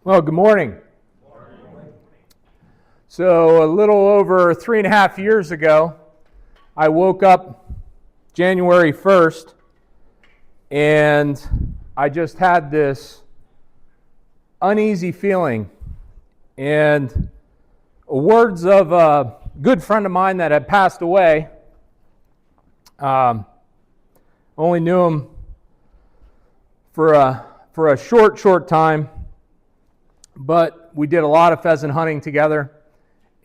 Well, good morning. So a little over 3.5 years ago, I woke up January 1st, and I just had this uneasy feeling. And words of a good friend of mine that had passed away, only knew him for a short time, but we did a lot of pheasant hunting together.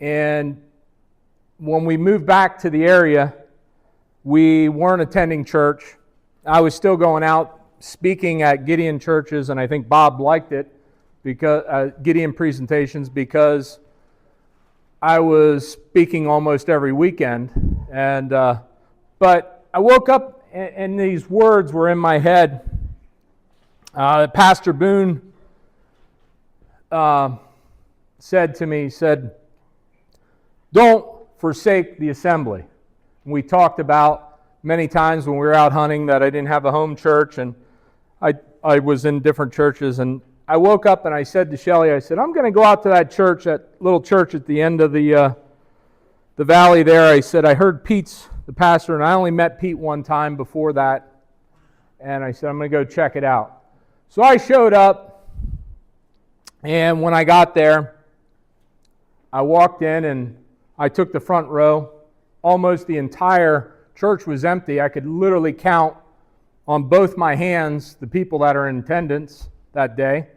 And when we moved back to the area, we weren't attending church. I was still going out speaking at Gideon churches, and I think Bob liked it, because Gideon presentations, because I was speaking almost every weekend. And but I woke up and these words were in my head. Pastor Boone said to me, "Don't forsake the assembly." We talked about many times when we were out hunting that I didn't have a home church, and I was in different churches. And I woke up and I said to Shelley, I said, "I'm going to go out to that church, that little church at the end of the valley there." I said, "I heard Pete's the pastor, and I only met Pete one time before that." And I said, "I'm going to go check it out." So I showed up. And when I got there, I walked in and I took the front row. Almost the entire church was empty. I could literally count on both my hands the people that are in attendance that day.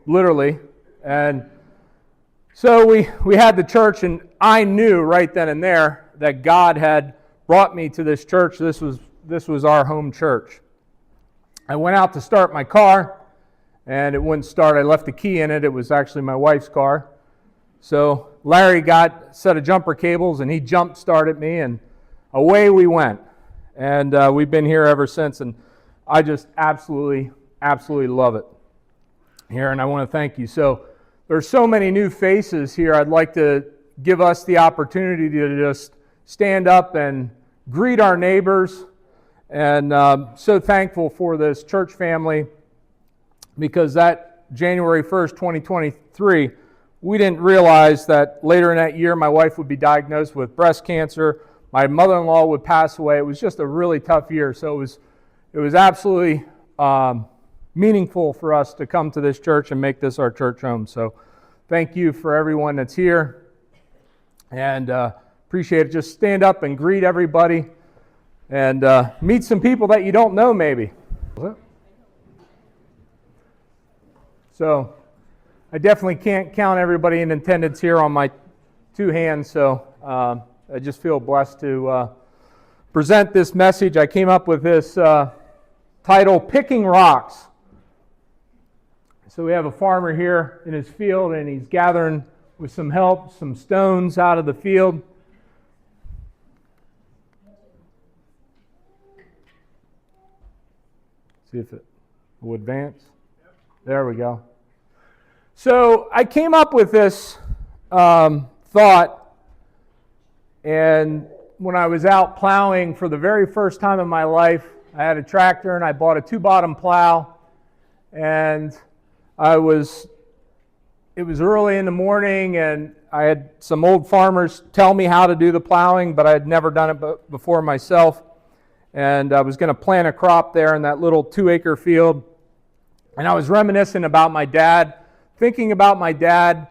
Literally. And so we had the church, and I knew right then and there that God had brought me to this church. This was our home church. I went out to start my car, and it wouldn't start. I left the key in it. It was actually my wife's car. So Larry got a set of jumper cables, and he jump started me, and away we went. And we've been here ever since, and I just absolutely love it here, and I want to thank you. So there's so many new faces here. I'd like to give us the opportunity to just stand up and greet our neighbors. And so thankful for this church family, because that January 1st, 2023, we didn't realize that later in that year my wife would be diagnosed with breast cancer. My mother-in-law would pass away. It was just a really tough year. So it was absolutely meaningful for us to come to this church and make this our church home. So thank you for everyone that's here, and appreciate it. Just stand up and greet everybody, and meet some people that you don't know maybe. So I definitely can't count everybody in attendance here on my two hands, so I just feel blessed to present this message. I came up with this title, Picking Rocks. So we have a farmer here in his field, and he's gathering, with some help, some stones out of the field. See if it will advance. There we go. So I came up with this thought, and when I was out plowing for the very first time in my life, I had a tractor and I bought a 2-bottom plow, and it was early in the morning, and I had some old farmers tell me how to do the plowing, but I had never done it before myself. And I was going to plant a crop there in that little 2-acre field. And I was reminiscing about my dad, thinking about my dad,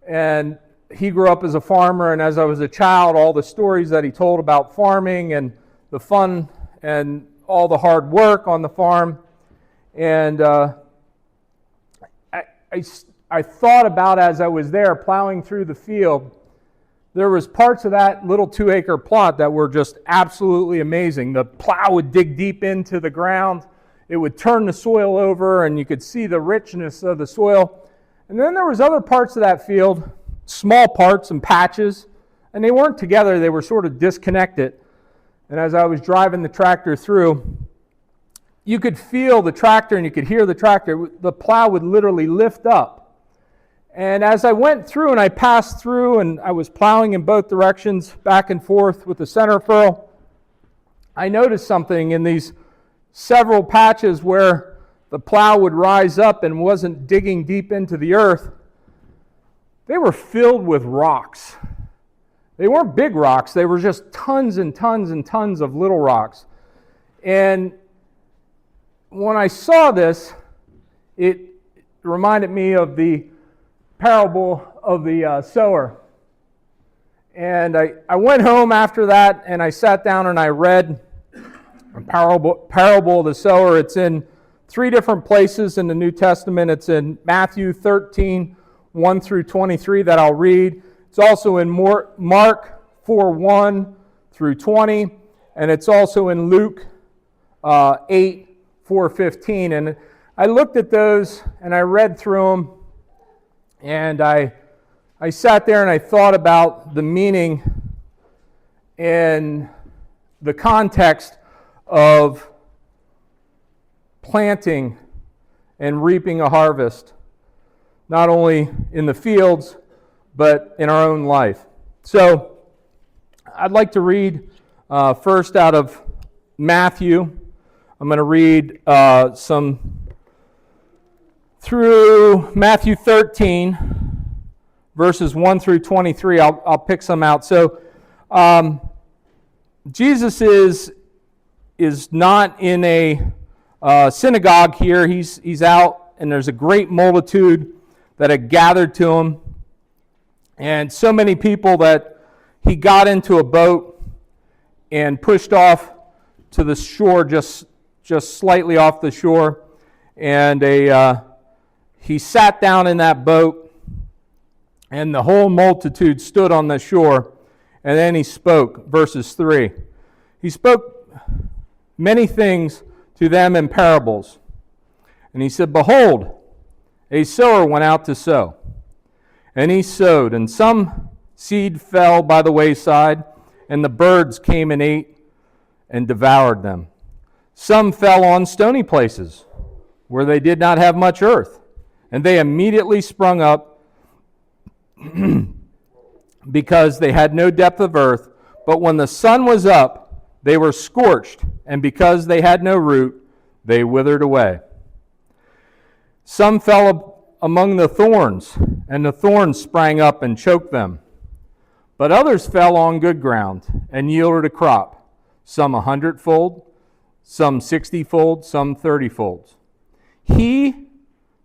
and he grew up as a farmer, and as I was a child, all the stories that he told about farming and the fun and all the hard work on the farm. And I thought about, as I was there plowing through the field, there was parts of that little 2-acre plot that were just absolutely amazing. The plow would dig deep into the ground. It would turn the soil over, and you could see the richness of the soil. And then there was other parts of that field, small parts and patches, and they weren't together. They were sort of disconnected. And as I was driving the tractor through, you could feel the tractor and you could hear the tractor. The plow would literally lift up. And as I went through and I passed through, and I was plowing in both directions, back and forth with the center furrow, I noticed something in these several patches where the plow would rise up and wasn't digging deep into the earth, they were filled with rocks. They weren't big rocks. They were just tons and tons and tons of little rocks. And when I saw this, it reminded me of the parable of the sower. And I went home after that, and I sat down and I read a parable of the sower. It's in 3 different places in the New Testament. It's in Matthew 13, 1 through 23 that I'll read. It's also in Mark 4, 1 through 20. And it's also in Luke 8, 4, 15. And I looked at those and I read through them. And I sat there and I thought about the meaning and the context of planting and reaping a harvest, not only in the fields, but in our own life. So I'd like to read first out of Matthew. I'm going to read some through Matthew 13, verses 1 through 23. I'll pick some out. So Jesus is not in a synagogue here. He's out, and there's a great multitude that had gathered to him, and so many people that he got into a boat and pushed off to the shore, just slightly off the shore, and he sat down in that boat, and the whole multitude stood on the shore, and then he spoke. Verses 3. He spoke many things to them in parables. And he said, "Behold, a sower went out to sow. And he sowed, and some seed fell by the wayside, and the birds came and ate and devoured them. Some fell on stony places, where they did not have much earth, and they immediately sprung up, because they had no depth of earth. But when the sun was up, they were scorched, and because they had no root, they withered away. Some fell among the thorns, and the thorns sprang up and choked them. But others fell on good ground and yielded a crop, some 100-fold, some 60-fold, some 30-fold. He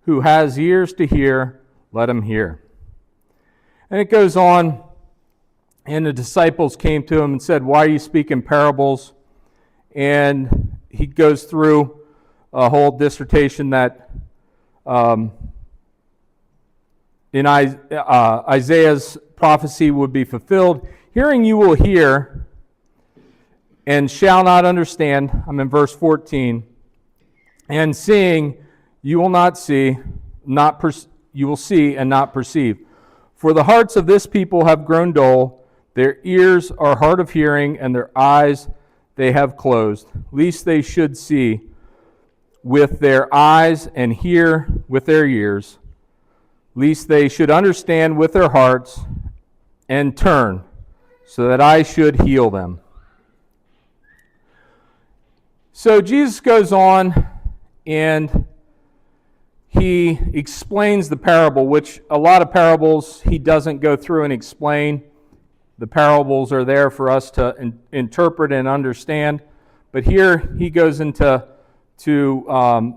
who has ears to hear, let him hear." And it goes on, and the disciples came to him and said, "Why are you speaking parables?" And he goes through a whole dissertation that in Isaiah's prophecy would be fulfilled. "Hearing you will hear and shall not understand." I'm in verse 14. "And seeing you will not see, you will see and not perceive. For the hearts of this people have grown dull, their ears are hard of hearing, and their eyes they have closed, lest they should see with their eyes and hear with their ears, lest they should understand with their hearts and turn, so that I should heal them." So Jesus goes on and he explains the parable, which a lot of parables he doesn't go through and explain. The parables are there for us to interpret and understand. But here he goes into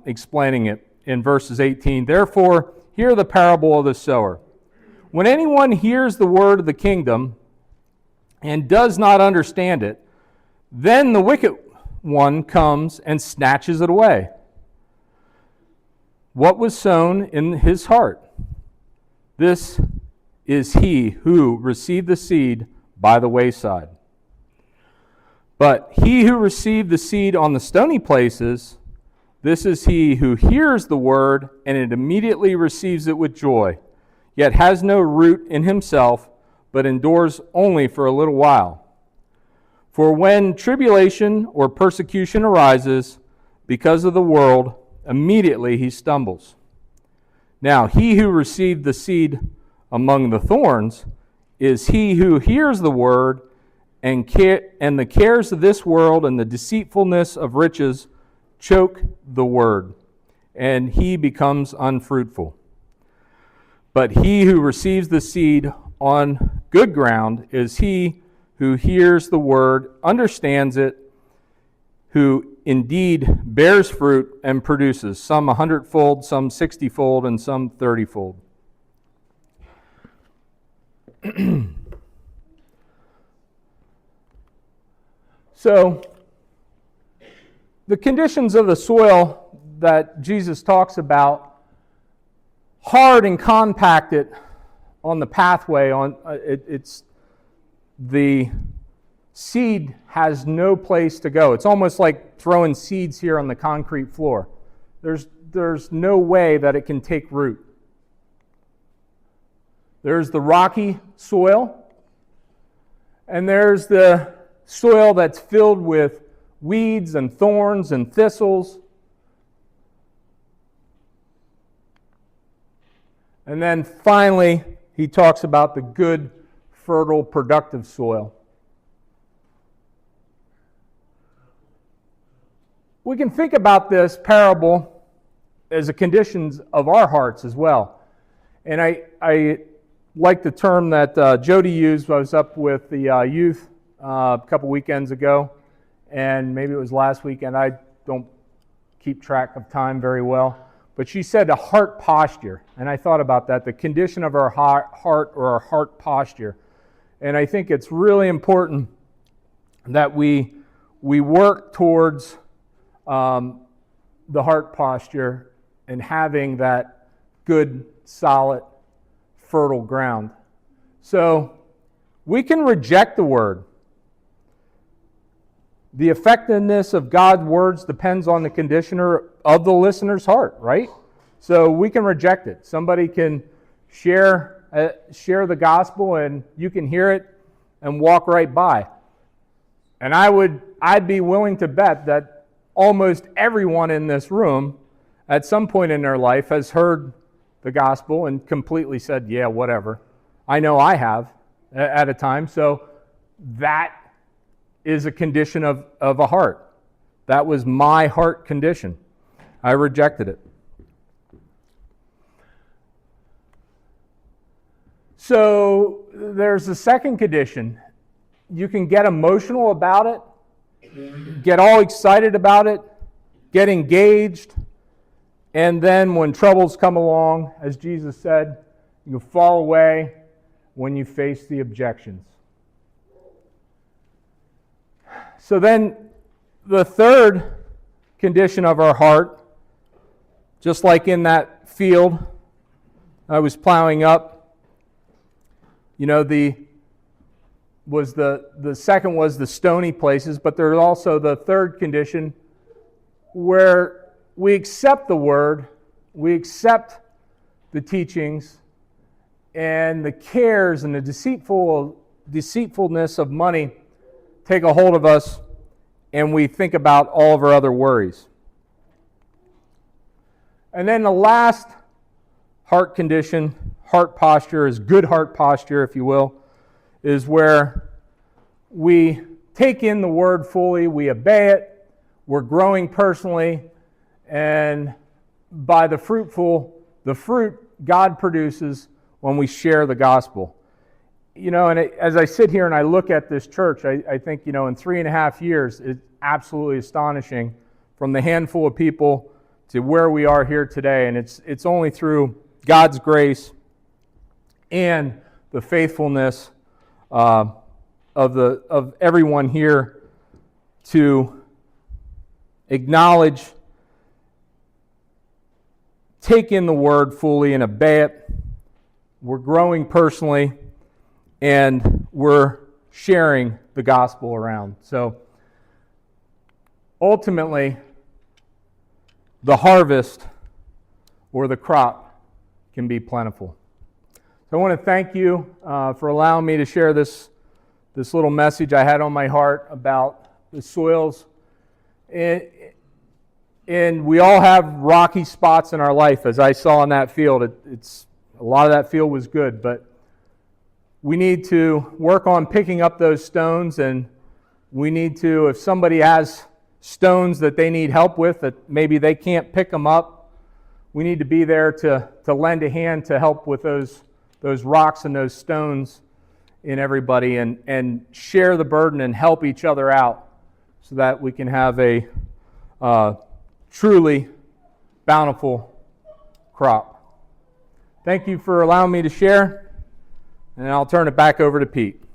explaining it in verses 18. "Therefore, hear the parable of the sower. When anyone hears the word of the kingdom and does not understand it, then the wicked one comes and snatches it away. What was sown in his heart? This is he who received the seed by the wayside. But he who received the seed on the stony places, this is he who hears the word and it immediately receives it with joy, yet has no root in himself, but endures only for a little while. For when tribulation or persecution arises because of the world, immediately he stumbles. Now he who received the seed among the thorns is he who hears the word, and the cares of this world and the deceitfulness of riches choke the word, and he becomes unfruitful. But he who receives the seed on good ground is he who hears the word, understands it, who indeed bears fruit and produces, some 100-fold, some 60-fold, and some 30-fold. So, the conditions of the soil that Jesus talks about, hard and compacted on the pathway, it's the seed has no place to go. It's almost like throwing seeds here on the concrete floor. There's no way that it can take root. There's the rocky soil, and there's the soil that's filled with weeds and thorns and thistles. And then finally, he talks about the good, fertile, productive soil. We can think about this parable as a conditions of our hearts as well. And I like the term that Jody used. I was up with the youth a couple weekends ago, and maybe it was last weekend. I don't keep track of time very well. But she said a heart posture, and I thought about that, the condition of our heart or our heart posture. And I think it's really important that we work towards the heart posture and having that good, solid, fertile ground. So we can reject the word. The effectiveness of God's words depends on the conditioner of the listener's heart, right? So we can reject it. Somebody can share the gospel and you can hear it and walk right by. And I'd be willing to bet that almost everyone in this room at some point in their life has heard the gospel and completely said, yeah, whatever. I know I have at a time. So that is a condition of a heart. That was my heart condition. I rejected it. So there's a second condition. You can get emotional about it, get all excited about it, get engaged, and then when troubles come along, as Jesus said, you fall away when you face the objections. So then the third condition of our heart, just like in that field I was plowing up, the second was the stony places, but there's also the third condition where we accept the word, we accept the teachings, and the cares and the deceitfulness of money take a hold of us, and we think about all of our other worries. And then the last heart condition, heart posture, is good heart posture, if you will, is where we take in the word fully, we obey it, we're growing personally, and by the fruit God produces when we share the gospel. And as I sit here and I look at this church, I think, in 3.5 years, it's absolutely astonishing from the handful of people to where we are here today. And it's only through God's grace and the faithfulness of everyone here to acknowledge, take in the word fully and obey it. We're growing personally, and we're sharing the gospel around. So ultimately, the harvest or the crop can be plentiful. So I want to thank you for allowing me to share this little message I had on my heart about the soils. And we all have rocky spots in our life, as I saw in that field. A lot of that field was good, but we need to work on picking up those stones, and we need to, if somebody has stones that they need help with, that maybe they can't pick them up, we need to be there to lend a hand to help with those rocks and those stones in everybody, and share the burden and help each other out so that we can have a truly bountiful crop. Thank you for allowing me to share, and I'll turn it back over to Pete.